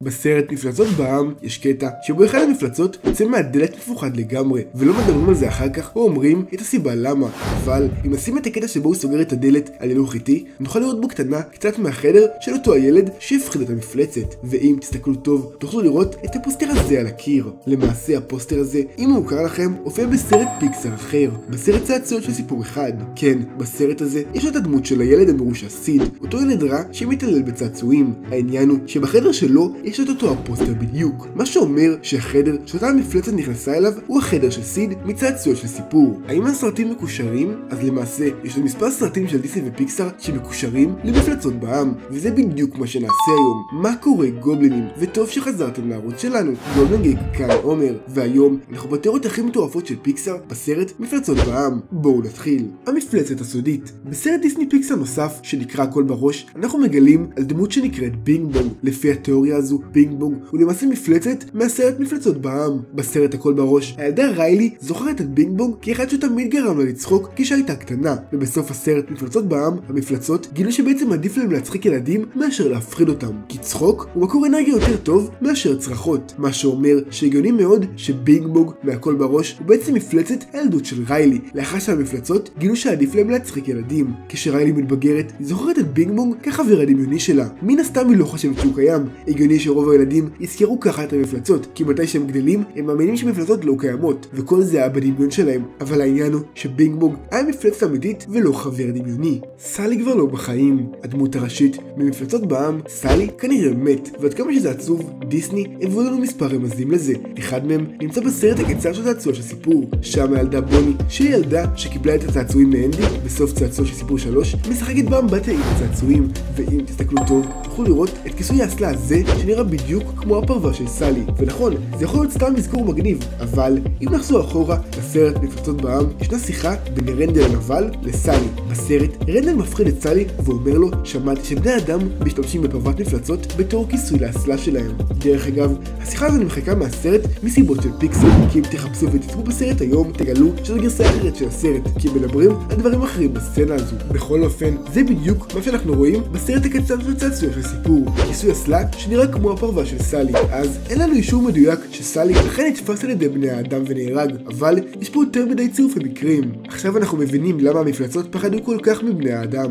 בסרט מפלצות בעם יש קטע שבו אחד המפלצות יוצא מהדלת מפוחד לגמרי ולא מדברים על זה אחר כך או אומרים את הסיבה למה. אבל אם נשים את הקטע שבו הוא סוגר את הדלת על הילוך איטי, נוכל לראות בו קטנה קצת מהחדר של אותו הילד שהפחיד את המפלצת. ואם תסתכלו טוב תוכלו לראות את הפוסטר הזה על הקיר. למעשה הפוסטר הזה, אם הוא מוכר לכם, הופיע בסרט פיקסאר אחר, בסרט צעצועות של סיפור אחד. כן, בסרט הזה יש את הדמות של הילד המרושע סיד, אותו ילד רע שמתעלל בצעצועים. העניין הוא שבחדר שלו יש את אותו הפוסטר בדיוק, מה שאומר שהחדר שאותה המפלצת נכנסה אליו הוא החדר של סיד מצעצועות של סיפור. האם הסרטים מקושרים? אז למעשה יש מספר סרטים של דיסני ופיקסאר שמקושרים למפלצות בעם, וזה בדיוק מה שנעשה היום. מה קורה גובלינים? וטוב שחזרתם לערוץ שלנו. גובלינג כאן עומר, והיום אנחנו בתיאוריות הכי מטורפות של פיקסאר בסרט מפלצות בעם. בואו נתחיל. המפלצת הסודית. בסרט דיסני פיקסאר נוסף שנקרא הכל בראש, אנחנו מגלים על דמות שנקראת בינג בונג. לפי התיאוריה הזו, בינג בונג הוא למעשה מפלצת מהסרט מפלצות בעם. בסרט הכל בראש, הילדה ריילי זוכרת את בינג בונג כאחד שתמיד גרם לה לצחוק כשהייתה קטנה, ובסוף הסרט מפלצות בעם, המפלצות גילו שבעצם עדיף להם להצחיק ילדים מאשר להפחיד אותם, כי צחוק הוא מקור אנרגיה יותר טוב מאשר צרחות, מה שאומר שהגיוני מאוד שבינג בונג מהכל בראש הוא בעצם מפלצת הילדות של ריילי, לאחר שהמפלצות גילו שעדיף להם להצחיק ילדים. כשריילי מתבגרת, היא זוכרת את בינג בונג כחבר הדמיוני שלה. מן הסתם היא לא חושבת שהוא קיים. הגיוני שרוב הילדים יזכרו ככה את המפלצות, כי מתי שהם גדלים הם מאמינים שמפלצות לא קיימות, וכל זה היה בדמיון שלהם. אבל העניין הוא שבינג בונג היה מפלצת אמיתית ולא חבר דמיוני. סאלי כבר לא בחיים. הדמות הראשית ממפלצות בעם, סאלי, כנראה מת, ועד כמה שזה עצוב, דיסני הביאו לנו מספר רמזים לזה. אחד מהם נמצא בסרט הקצר של צעצוע של סיפור, שם הילדה בוני, שהיא ילדה שקיבלה את הצעצועים מאנדי בסוף צעצוע של סיפור 3, משחקת באמבטיה עם הצעצועים, ואם תסתכלו טוב תוכלו לראות את כיסוי האסלה הזה שנראה בדיוק כמו הפרווה של סאלי. ונכון, זה יכול להיות סתם מזכור מגניב, אבל אם נחזור אחורה לסרט מפלצות בעם, ישנה שיחה בין רנדל הנבל לסאלי. בסרט רנדל מפחיד את סאלי ואומר לו, שמעתי שבני אדם משתמשים בפרוות מפלצות בתור כיסוי לאסלה שלהם. דרך אגב, השיחה הזו נמחקה מהסרט מסיבות של פיקסאר, כי אם תחפשו ותצפו בסרט היום תגלו שזו גרסה אחרת של הסרט, כי הם מדברים על דברים אחרים בסצנה הזו. בכל אופן, זה בדיוק מה שאנחנו רואים בסרט הקצר של צעצוע של סיפור, כיסוי אסלה שנראה כמו הפרווה של סאלי. אז אין לנו אישור מדויק שסאלי אכן נתפס על ידי בני האדם ונהרג, אבל יש פה יותר מדי צירופי מקרים. עכשיו אנחנו מבינים למה המפלצות פחדו כל כך מבני האדם.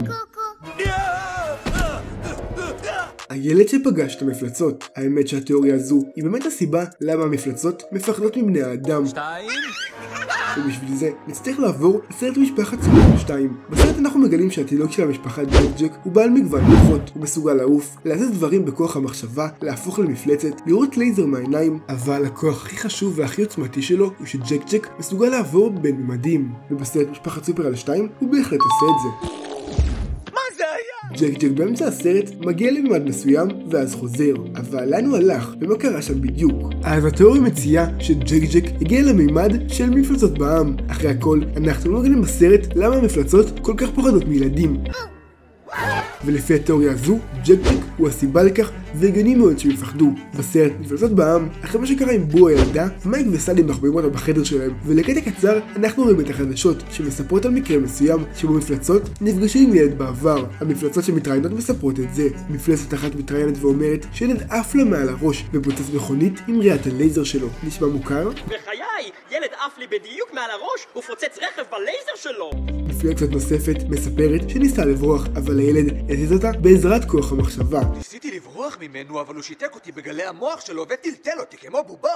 הילד שפגש את המפלצות. האמת שהתיאוריה הזו היא באמת הסיבה למה המפלצות מפחדות מבני האדם. ובשביל זה נצטרך לעבור לסרט משפחת סופר 2. בסרט אנחנו מגלים שהתינוק של המשפחה ג'ק ג'ק הוא בעל מגוון כוחות, הוא מסוגל לעוף, לעשות דברים בכוח המחשבה, להפוך למפלצת, לראות לייזר מהעיניים, אבל הכוח הכי חשוב והכי עוצמתי שלו הוא שג'ק ג'ק מסוגל לעבור בין ממדים, ובסרט משפחת סופר 2 הוא בהחלט עושה את זה. ג'ק ג'ק באמצע הסרט מגיע לממד מסוים ואז חוזר, אבל לאן הוא הלך ומה קרה שם בדיוק? אז התיאוריה מציעה שג'ק ג'ק הגיע לממד של מפלצות בעם. אחרי הכל, אנחנו לא מגלים בסרט למה המפלצות כל כך פוחדות מילדים. ולפי התיאוריה הזו, ג'ק ג'ק הוא הסיבה לכך, והגיוני מאוד שהם יפחדו. בסרט מפלצות בעם, אחרי מה שקרה עם בו הילדה, מייק וסאלי מחביאים אותה בחדר שלהם, ולקטע קצר אנחנו רואים את החדשות שמספרות על מקרה מסוים שבו מפלצות נפגשו עם ילד בעבר. המפלצות שמתראיינות מספרות את זה. מפלצת אחת מתראיינת ואומרת שילד עף לה מעל הראש ופוצץ מכונית עם ראיית הלייזר שלו. נשמע מוכר? בחיי, ילד עף לי בדיוק מעל הראש ופוצץ רכב בלייזר שלו. מפלצת נוספת מספרת שניסה לברוח, אבל הילד הזיז אותה בעזרת כוח המחשבה. ניסיתי לברוח ממנו, אבל הוא שיתק אותי בגלי המוח שלו וטלטל אותי כמו בובה.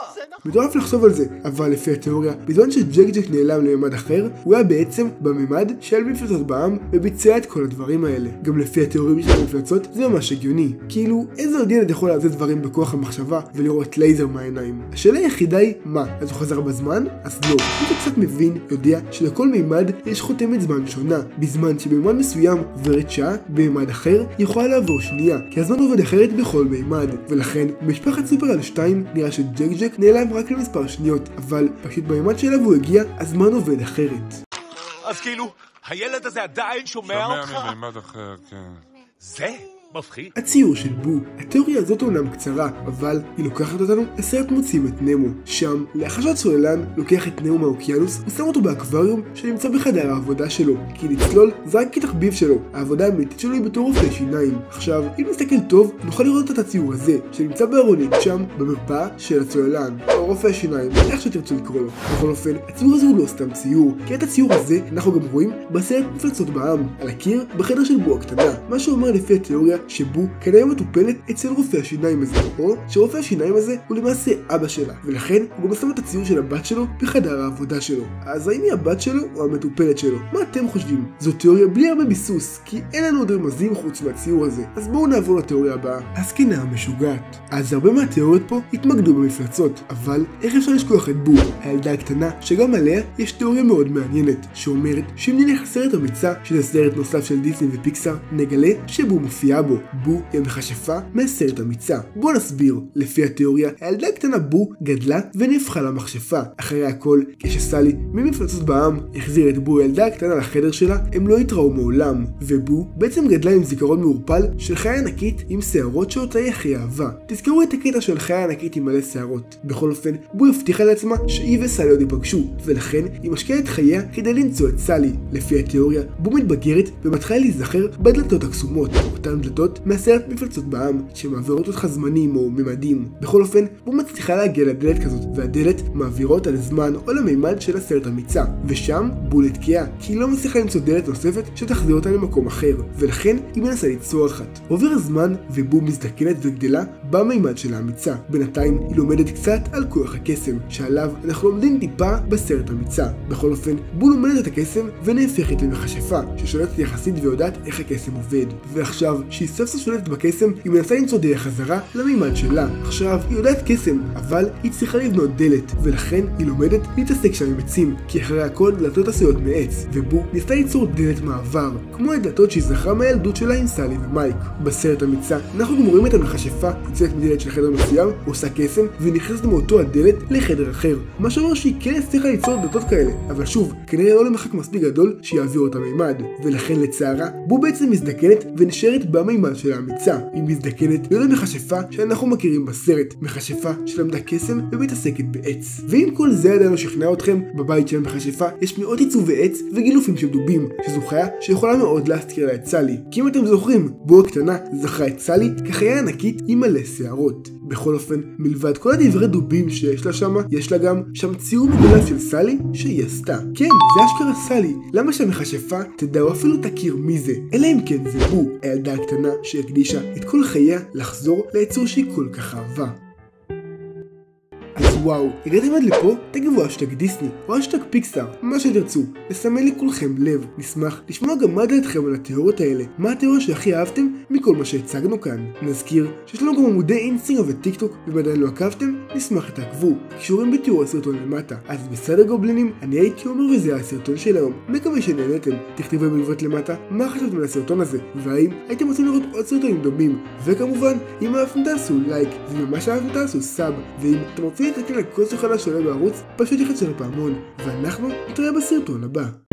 מטורף לחשוב על זה, אבל לפי התיאוריה, בזמן שג'ק ג'ק נעלם לממד אחר, הוא היה בעצם בממד של מפלצות בעם וביצע את כל הדברים האלה. גם לפי התיאוריה של המפלצות זה ממש הגיוני. כאילו, איזה עוד ילד יכול לעשות דברים בכוח המחשבה ולראות לייזר מהעיניים? השאלה היחידה היא, מה? אז הוא חזר בזמן? אז לא. מי שקצת מבין, יודע שלכל ממד יש חותמת זמן שונה. בזמן שבממד מסוים עוברת שעה, בממד אחר יכולה לעבור שנייה, כי הזמן עובד אחרת בכל מימד. ולכן, במשפחת סופר 2 נראה שג'ק ג'ק נעלם רק למספר שניות, אבל פשוט בממד שאליו הוא הגיע, הזמן עובד אחרת. אז כאילו, הילד הזה עדיין שומע אותך? שומע מממד אחר, כן. זה מפחיד. הציור של בו, התיאוריה הזאת אומנם קצרה, אבל היא לוקחת אותנו לסרט מוצאים את נמו. שם, לאחר שהצוללן לוקח את נמו מהאוקיינוס, הוא שם אותו באקווריום שנמצא בחדר העבודה שלו, כי לצלול זה רק כתחביב שלו. העבודה האמיתית שלו היא בתור רופא שיניים. עכשיו, אם נסתכל טוב, נוכל לראות את הציור הזה, שנמצא בארונית שם, במרפאה של הצוללן, או רופא שיניים, איך שתרצו לקרוא לו. בכל אופן, הציור הזה הוא לא סתם ציור, כי את הציור הזה אנחנו גם רואים בסרט מפלצות בעם, על הקיר בחדר של בו הקטנה. מה שאומר לפי התיאוריה שבו כנראה מטופלת אצל רופא השיניים הזה, או שרופא השיניים הזה הוא למעשה אבא שלה, ולכן הוא גם שם את הציור של הבת שלו בחדר העבודה שלו. אז האם היא הבת שלו או המטופלת שלו? מה אתם חושבים? זו תיאוריה בלי הרבה ביסוס, כי אין לנו עוד רמזים חוץ מהציור הזה. אז בואו נעבור לתיאוריה הבאה. הזקנה המשוגעת. אז הרבה מהתיאוריות פה התמקדו במפלצות, אבל איך אפשר לשכוח את בו, הילדה הקטנה, שגם עליה יש תיאוריה מאוד מעניינת, שאומרת שאם נלך לסרט אמיצה, שזה סרט נוסף של דיסני ופיקסאר, נגלה שבו מופיעה בו. בו היא המכשפה מהסרט אמיצה. בואו נסביר. לפי התיאוריה, הילדה הקטנה בו גדלה ונהפכה למכשפה. אחרי הכל, כשסלי ממפלצות בעם החזיר את בו הילדה הקטנה לחדר שלה, הם לא התראו מעולם, ובו בעצם גדלה עם זיכרון מעורפל של חיה ענקית עם שערות שאותה היא הכי אהבה. תזכרו את הקטע של חיה ענקית עם מלא שערות. בכל אופן, בו הבטיחה לעצמה שהיא וסלי עוד ייפגשו, ולכן היא משקיעה את חייה כדי למצוא את סלי. לפי התיאוריה, בו מתבגרת ומתחילה להיזכר בדלתות הקסומות, אותן דלתות מהסרט מפלצות בעם, שמעבירות אותך זמנים או ממדים. בכל אופן, בו מצליחה להגיע לדלת כזאת, והדלת מעבירות על זמן או למימד של הסרט אמיצה, ושם בו לתקיעה, כי היא לא מצליחה למצוא דלת נוספת שתחזיר אותה למקום אחר, ולכן היא מנסה ליצור אחת. עובר הזמן ובו מזדקנת וגדלה במימד של האמיצה. בינתיים היא לומדת קצת על כוח הקסם, שעליו אנחנו לומדים טיפה בסרט אמיצה. בכל אופן, בו לומדת את הקסם ונהפכת למכשפה, ששולטת יחסית ויודעת איך הקסם עובד. ועכשיו, שהיא סוף סוף שולטת בקסם, היא מנסה למצוא דרך חזרה למימד שלה. עכשיו, היא יודעת קסם, אבל היא צריכה לבנות דלת, ולכן היא לומדת להתעסק שם עם עצים, כי אחרי הכל דלתות עשויות מעץ, ובו ניסתה ליצור דלת מעבר, כמו הדלתות שהיא זכרה מהילדות שלה עם סלי ומייק. בסרט אמיצה, אנחנו גם רואים את המכשפה יוצאת מדלת של חדר מסוים, עושה קסם, ונכנסת מאותו הדלת לחדר אחר, מה שאומר שהיא כן הצליחה ליצור דלתות כאלה, אבל שוב, כנראה לא למרחק מספיק גדול שיעביר אותה מימד, ולכן לצערה, בו בעצם מזדקנת ונשארת במימד של האמיצה. היא מזדקנת להיות המכשפה שאנחנו מכירים בסרט, מכשפה שלמדה קסם ומתעסקת בעץ. ואם כל זה עדיין לא שכנע אתכם, בבית של המכשפה יש מאות עיצובי עץ וגילופים של דובים, שזו חיה שיכולה מאוד להזכיר לה את סלי. כי אם אתם זוכרים, בו הקטנה זכרה את סלי כחיה ענקית עם מלא שערות. בכל אופן, מלבד כל הדברי דובים שיש לה שמה, יש לה גם שם ציור מגולף של סלי שהיא עשתה. כן, זה אשכרה סלי. למה שהמכשפה תדע או אפילו תכיר מי זה? אלא אם כן זה בו, הילדה הקטנה שהקדישה את כל חייה לחזור ליצור שהיא כל כך אהבה. אז וואו, הגעתם עד לפה? תגיבו אשטג דיסני או אשטג פיקסאר, מה שתרצו, לסמן לכולכם לב. נשמח לשמוע גם מה דעתכם על התיאוריות האלה, מה התיאוריה שהכי אהבתם מכל מה שהצגנו כאן. נזכיר שיש לנו גם עמודי אינסטגרם וטיקטוק, ואם עדיין לא עקבתם, נשמח שתעקבו, קישורים בתיאור הסרטון למטה. אז בסדר גובלינים, אני הייתי אומר וזה הסרטון של היום, מקווה שנהנתם. תכתבו בתגובות למטה מה חשבתם על הסרטון הזה, והאם הייתם רוצים לראות עוד סרטונים דומים, וכמובן, אם אהבתם תעשו לייק, ואם ממש אהבתם תעשו סאב, ואם אתם רוצים להתעדכן על כל סרטון שעולה בערוץ, פשוט לחצו על הפעמון, ואנחנו נתראה בסרטון הבא.